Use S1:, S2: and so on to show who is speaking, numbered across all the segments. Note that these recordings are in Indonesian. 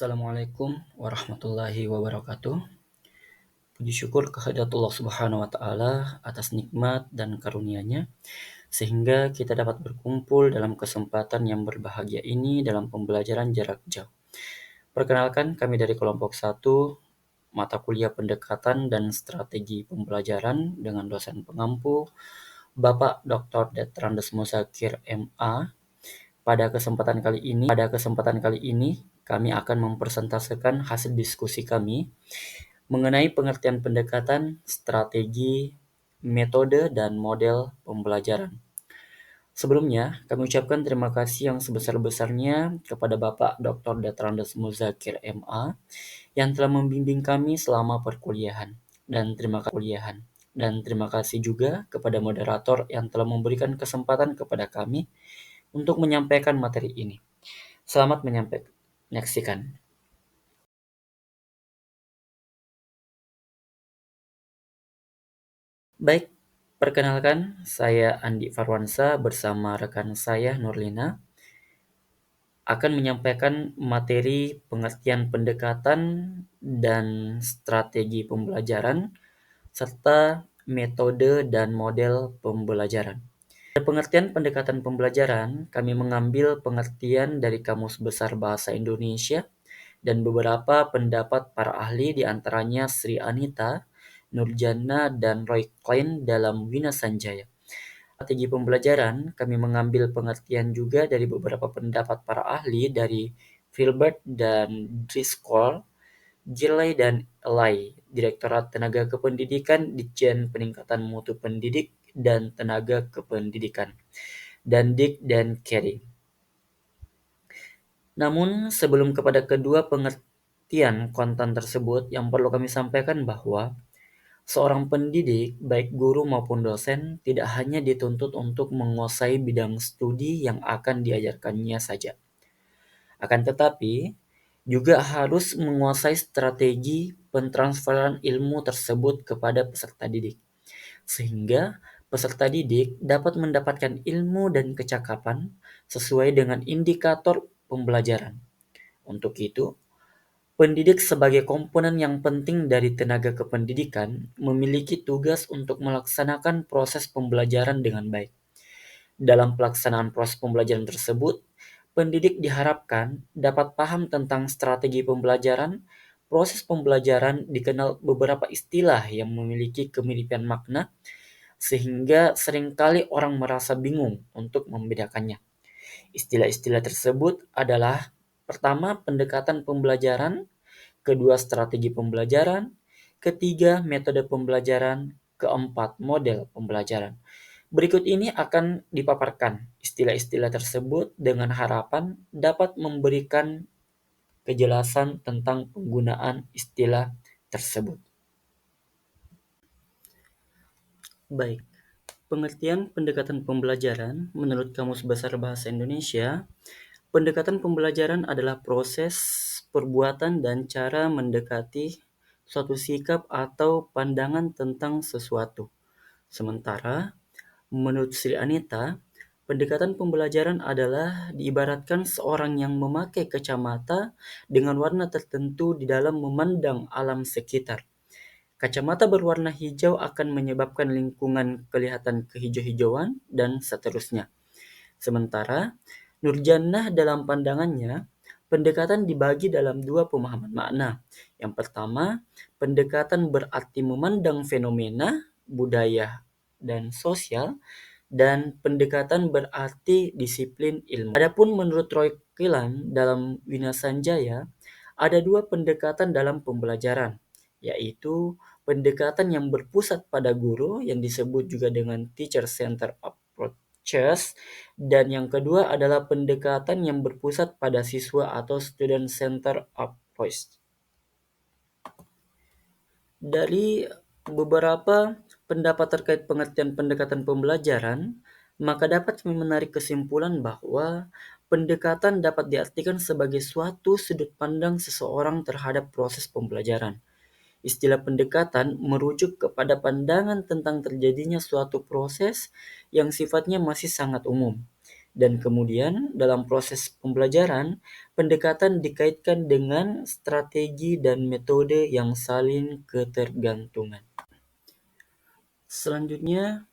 S1: Assalamualaikum warahmatullahi wabarakatuh. Puji syukur kehadirat Allah Subhanahu wa Ta'ala atas nikmat dan karunia-Nya, sehingga kita dapat berkumpul dalam kesempatan yang berbahagia ini dalam pembelajaran jarak jauh. Perkenalkan, kami dari kelompok 1, mata kuliah pendekatan dan strategi pembelajaran dengan dosen pengampu, Bapak Dr. Detrandes Muzakir MA. Pada kesempatan kali ini, kami akan mempresentasikan hasil diskusi kami mengenai pengertian pendekatan, strategi, metode, dan model pembelajaran. Sebelumnya, kami ucapkan terima kasih yang sebesar-besarnya kepada Bapak Dr. Detrandes Muzakir MA yang telah membimbing kami selama perkuliahan. Dan terima kasih juga kepada moderator yang telah memberikan kesempatan kepada kami untuk menyampaikan materi ini. Selamat menyaksikan. Baik, perkenalkan, saya Andi Farwansa bersama rekan saya Nurlina akan menyampaikan materi pengertian pendekatan dan strategi pembelajaran serta metode dan model pembelajaran. Pada pengertian pendekatan pembelajaran, kami mengambil pengertian dari Kamus Besar Bahasa Indonesia dan beberapa pendapat para ahli, di antaranya Sri Anita, Nurjana, dan Roy Klein dalam Wina Sanjaya. Strategi pembelajaran, kami mengambil pengertian juga dari beberapa pendapat para ahli dari Filbert dan Driscoll, Gilley dan Elay, Direktorat Tenaga Kependidikan, Ditjen Peningkatan Mutu Pendidik dan Tenaga Kependidikan, dan Dick dan Kerry. Namun, sebelum kepada kedua pengertian konten tersebut, yang perlu kami sampaikan bahwa seorang pendidik, baik guru maupun dosen, tidak hanya dituntut untuk menguasai bidang studi yang akan diajarkannya saja. Akan tetapi, juga harus menguasai strategi pentransferan ilmu tersebut kepada peserta didik, sehingga peserta didik dapat mendapatkan ilmu dan kecakapan sesuai dengan indikator pembelajaran. Untuk itu, pendidik sebagai komponen yang penting dari tenaga kependidikan memiliki tugas untuk melaksanakan proses pembelajaran dengan baik. Dalam pelaksanaan proses pembelajaran tersebut, pendidik diharapkan dapat paham tentang strategi pembelajaran. Proses pembelajaran dikenal beberapa istilah yang memiliki kemiripan makna, sehingga seringkali orang merasa bingung untuk membedakannya. Istilah-istilah tersebut adalah: pertama, pendekatan pembelajaran; kedua, strategi pembelajaran; ketiga, metode pembelajaran; keempat, model pembelajaran. Berikut ini akan dipaparkan istilah-istilah tersebut dengan harapan dapat memberikan kejelasan tentang penggunaan istilah tersebut. Baik, pengertian pendekatan pembelajaran menurut Kamus Besar Bahasa Indonesia: pendekatan pembelajaran adalah proses, perbuatan, dan cara mendekati suatu sikap atau pandangan tentang sesuatu. Sementara, menurut Sri Anita, pendekatan pembelajaran adalah diibaratkan seorang yang memakai kacamata dengan warna tertentu di dalam memandang alam sekitar. Kacamata berwarna hijau akan menyebabkan lingkungan kelihatan kehijau-hijauan, dan seterusnya. Sementara, Nurjannah dalam pandangannya, pendekatan dibagi dalam dua pemahaman makna. Yang pertama, pendekatan berarti memandang fenomena, budaya, dan sosial, dan pendekatan berarti disiplin ilmu. Adapun menurut Roy Klein dalam Wina Sanjaya, ada dua pendekatan dalam pembelajaran, yaitu pendekatan yang berpusat pada guru yang disebut juga dengan teacher-centered approaches, dan yang kedua adalah pendekatan yang berpusat pada siswa atau student-centered approach. Dari beberapa pendapat terkait pengertian pendekatan pembelajaran, maka dapat kami menarik kesimpulan bahwa pendekatan dapat diartikan sebagai suatu sudut pandang seseorang terhadap proses pembelajaran. Istilah pendekatan merujuk kepada pandangan tentang terjadinya suatu proses yang sifatnya masih sangat umum, Dan kemudian dalam proses pembelajaran, pendekatan dikaitkan dengan strategi dan metode yang saling ketergantungan. Selanjutnya,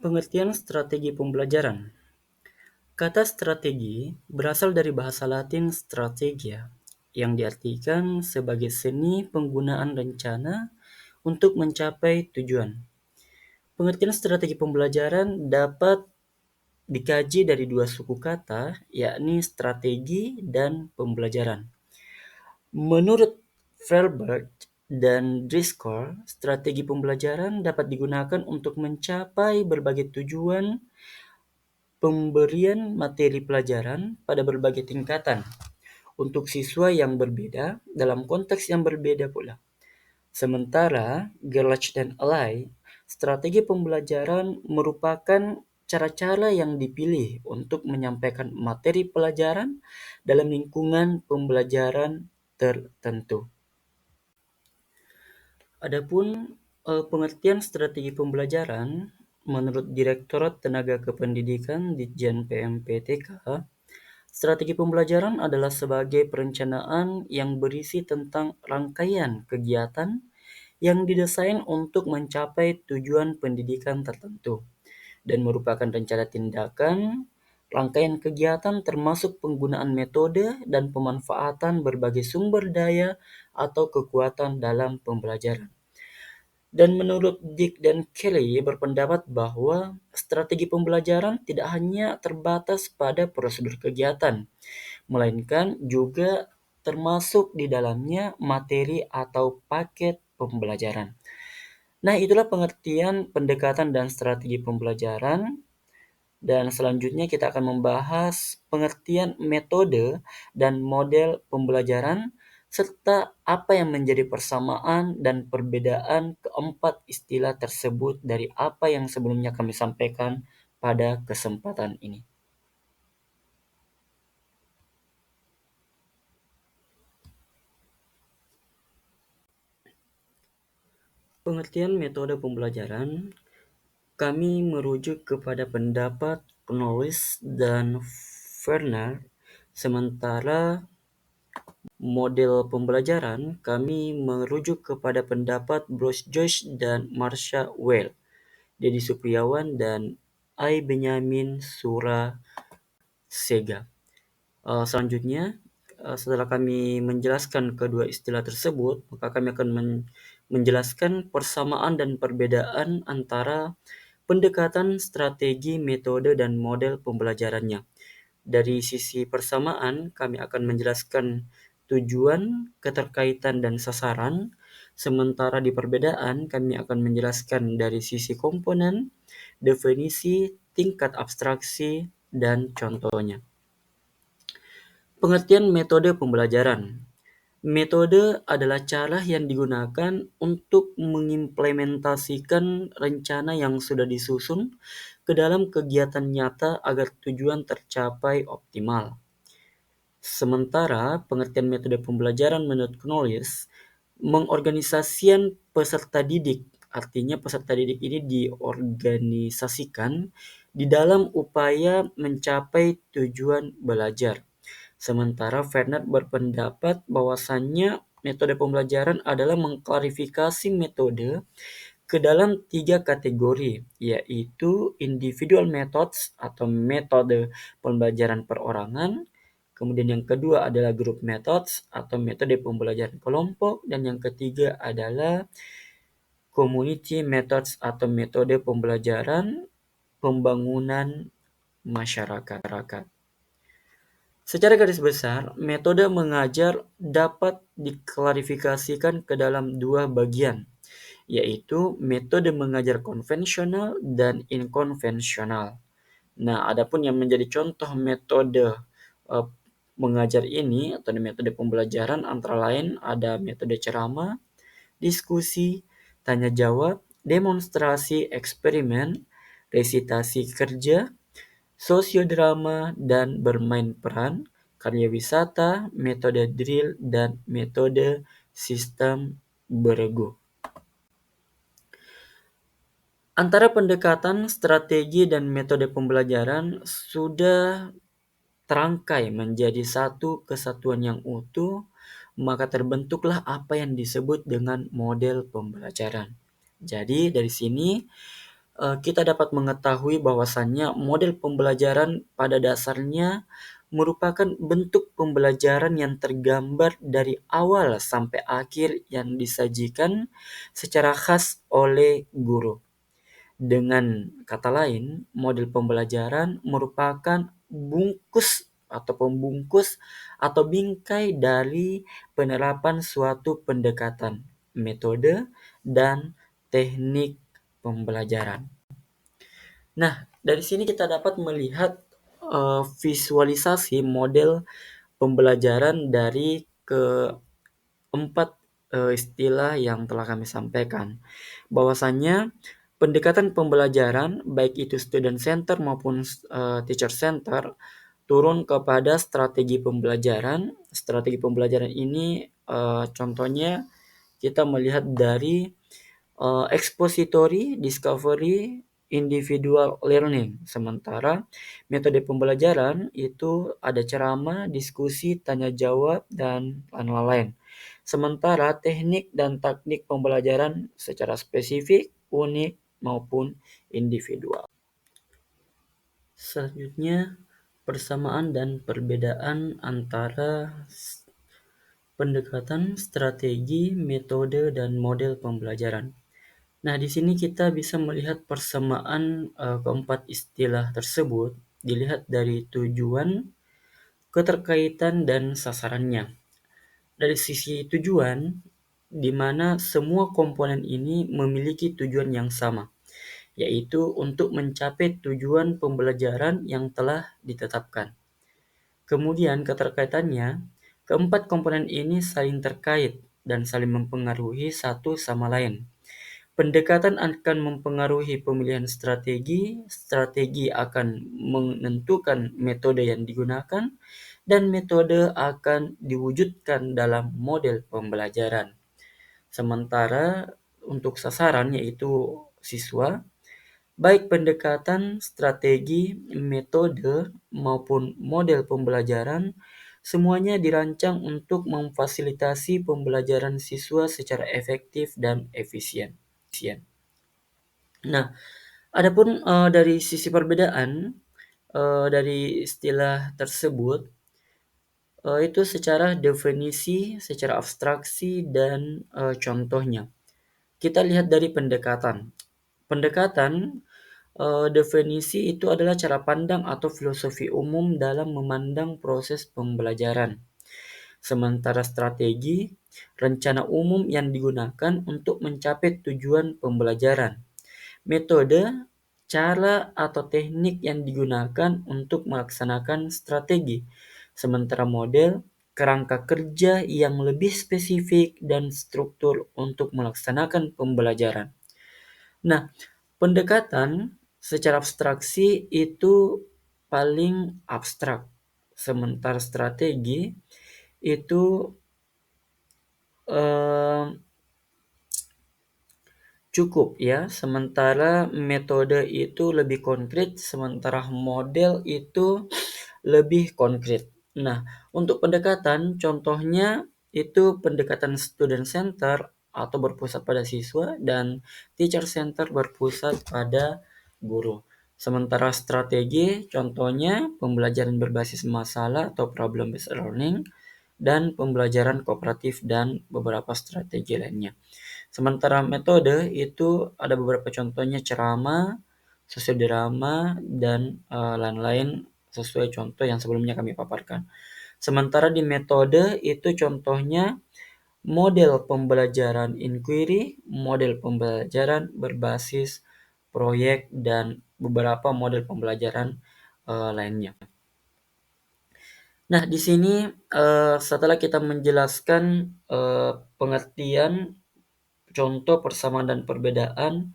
S1: pengertian strategi pembelajaran. Kata strategi berasal dari bahasa Latin strategia, yang diartikan sebagai seni penggunaan rencana untuk mencapai tujuan. Pengertian strategi pembelajaran dapat dikaji dari dua suku kata, yakni strategi dan pembelajaran. Menurut Freiberg dan Driscoll, strategi pembelajaran dapat digunakan untuk mencapai berbagai tujuan pemberian materi pelajaran pada berbagai tingkatan untuk siswa yang berbeda dalam konteks yang berbeda pula. Sementara Gerlach dan Allais, strategi pembelajaran merupakan cara-cara yang dipilih untuk menyampaikan materi pelajaran dalam lingkungan pembelajaran tertentu. Adapun pengertian strategi pembelajaran menurut Direktorat Tenaga Kependidikan Ditjen PMPTK, strategi pembelajaran adalah sebagai perencanaan yang berisi tentang rangkaian kegiatan yang didesain untuk mencapai tujuan pendidikan tertentu dan merupakan rencana tindakan, rangkaian kegiatan termasuk penggunaan metode dan pemanfaatan berbagai sumber daya atau kekuatan dalam pembelajaran. Dan menurut Dick dan Kelly berpendapat bahwa strategi pembelajaran tidak hanya terbatas pada prosedur kegiatan, melainkan juga termasuk di dalamnya materi atau paket pembelajaran. Nah, itulah pengertian, pendekatan, dan strategi pembelajaran. Dan selanjutnya kita akan membahas pengertian metode dan model pembelajaran, serta apa yang menjadi persamaan dan perbedaan keempat istilah tersebut dari apa yang sebelumnya kami sampaikan pada kesempatan ini. Pengertian metode pembelajaran, kami merujuk kepada pendapat Knowles dan Werner, sementara model pembelajaran kami merujuk kepada pendapat Bruce Joyce dan Marsha Weil, Dedi Supriyawan dan I. Benyamin Surasega. Selanjutnya, setelah kami menjelaskan kedua istilah tersebut, maka kami akan menjelaskan persamaan dan perbedaan antara pendekatan, strategi, metode, dan model pembelajarannya. Dari sisi persamaan, kami akan menjelaskan tujuan, keterkaitan, dan sasaran, sementara di perbedaan kami akan menjelaskan dari sisi komponen, definisi, tingkat abstraksi, dan contohnya. Pengertian metode pembelajaran. Metode adalah cara yang digunakan untuk mengimplementasikan rencana yang sudah disusun ke dalam kegiatan nyata agar tujuan tercapai optimal. Sementara pengertian metode pembelajaran menurut Knowles mengorganisasikan peserta didik, artinya peserta didik ini diorganisasikan di dalam upaya mencapai tujuan belajar. Sementara Werner berpendapat bahwasannya metode pembelajaran adalah mengklarifikasi metode ke dalam 3 kategori, yaitu individual methods atau metode pembelajaran perorangan, kemudian yang kedua adalah group methods atau metode pembelajaran kelompok, dan yang ketiga adalah community methods atau metode pembelajaran pembangunan masyarakat. Secara garis besar, metode mengajar dapat diklarifikasikan ke dalam dua bagian, yaitu metode mengajar konvensional dan inkonvensional. Nah, adapun yang menjadi contoh metode mengajar ini atau metode pembelajaran antara lain ada metode ceramah, diskusi, tanya jawab, demonstrasi, eksperimen, resitasi kerja, sosiodrama, dan bermain peran, karya wisata, metode drill, dan metode sistem beregu. Antara pendekatan, strategi, dan metode pembelajaran sudah terangkai menjadi satu kesatuan yang utuh, maka terbentuklah apa yang disebut dengan model pembelajaran. Jadi dari sini kita dapat mengetahui bahwasannya model pembelajaran pada dasarnya merupakan bentuk pembelajaran yang tergambar dari awal sampai akhir yang disajikan secara khas oleh guru. Dengan kata lain, model pembelajaran merupakan bungkus atau pembungkus atau bingkai dari penerapan suatu pendekatan, metode, dan teknik pembelajaran. Nah, dari sini kita dapat melihat visualisasi model pembelajaran dari keempat istilah yang telah kami sampaikan. Bahwasannya pendekatan pembelajaran baik itu student center maupun teacher center turun kepada strategi pembelajaran. Strategi pembelajaran ini contohnya kita melihat dari expository, discovery, individual learning. Sementara metode pembelajaran itu ada ceramah, diskusi, tanya jawab, dan lain-lain. Sementara teknik dan taktik pembelajaran secara spesifik, unik, maupun individual. Selanjutnya, persamaan dan perbedaan antara pendekatan, strategi, metode, dan model pembelajaran. Nah, di sini kita bisa melihat persamaan keempat istilah tersebut dilihat dari tujuan, keterkaitan, dan sasarannya. Dari sisi tujuan, di mana semua komponen ini memiliki tujuan yang sama, yaitu untuk mencapai tujuan pembelajaran yang telah ditetapkan. Kemudian keterkaitannya, keempat komponen ini saling terkait dan saling mempengaruhi satu sama lain. Pendekatan akan mempengaruhi pemilihan strategi, strategi akan menentukan metode yang digunakan, dan metode akan diwujudkan dalam model pembelajaran. Sementara untuk sasaran yaitu siswa, baik pendekatan, strategi, metode, maupun model pembelajaran, semuanya dirancang untuk memfasilitasi pembelajaran siswa secara efektif dan efisien. Nah, adapun dari sisi perbedaan dari istilah tersebut itu secara definisi, secara abstraksi dan contohnya. Kita lihat dari pendekatan. Pendekatan definisi itu adalah cara pandang atau filosofi umum dalam memandang proses pembelajaran. Sementara strategi, rencana umum yang digunakan untuk mencapai tujuan pembelajaran. Metode, cara atau teknik yang digunakan untuk melaksanakan strategi. Sementara model, kerangka kerja yang lebih spesifik dan struktur untuk melaksanakan pembelajaran. Nah, pendekatan secara abstraksi itu paling abstrak. Sementara strategi itu eh, cukup ya, sementara metode itu lebih konkret, sementara model itu lebih konkret. Nah, untuk pendekatan, contohnya itu pendekatan student center atau berpusat pada siswa dan teacher center berpusat pada guru. Sementara strategi, contohnya pembelajaran berbasis masalah atau problem based learning dan pembelajaran kooperatif dan beberapa strategi lainnya. Sementara metode itu ada beberapa contohnya ceramah, sosiodrama, dan lain-lain sesuai contoh yang sebelumnya kami paparkan. Sementara di metode itu contohnya model pembelajaran inquiry, model pembelajaran berbasis proyek, dan beberapa model pembelajaran lainnya. Nah, di sini setelah kita menjelaskan pengertian contoh persamaan dan perbedaan,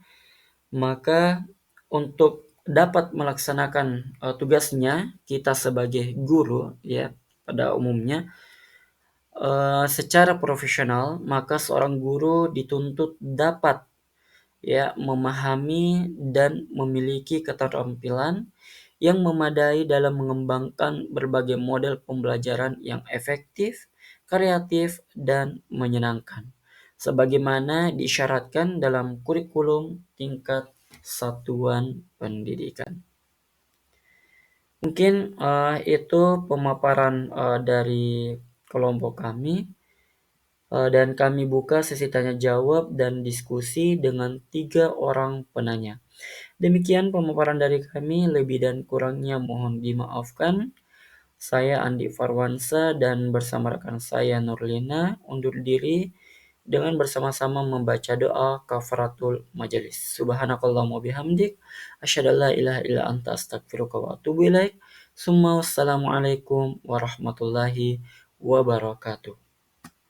S1: maka untuk dapat melaksanakan tugasnya kita sebagai guru ya pada umumnya secara profesional, maka seorang guru dituntut dapat ya, memahami dan memiliki keterampilan yang memadai dalam mengembangkan berbagai model pembelajaran yang efektif, kreatif, dan menyenangkan, sebagaimana disyaratkan dalam kurikulum tingkat satuan pendidikan. Mungkin itu pemaparan dari kelompok kami, dan kami buka sesi tanya jawab dan diskusi dengan 3 orang penanya. Demikian pemaparan dari kami, lebih dan kurangnya mohon dimaafkan. Saya Andi Farwansa dan bersama rekan saya Nurlina undur diri dengan bersama-sama membaca doa kafaratul majelis. Subhanakallahumma bihamdik, asyhadu an la ilaha illa anta astaghfiruka wa atubu ilaik. Assalamualaikum warahmatullahi wabarakatuh.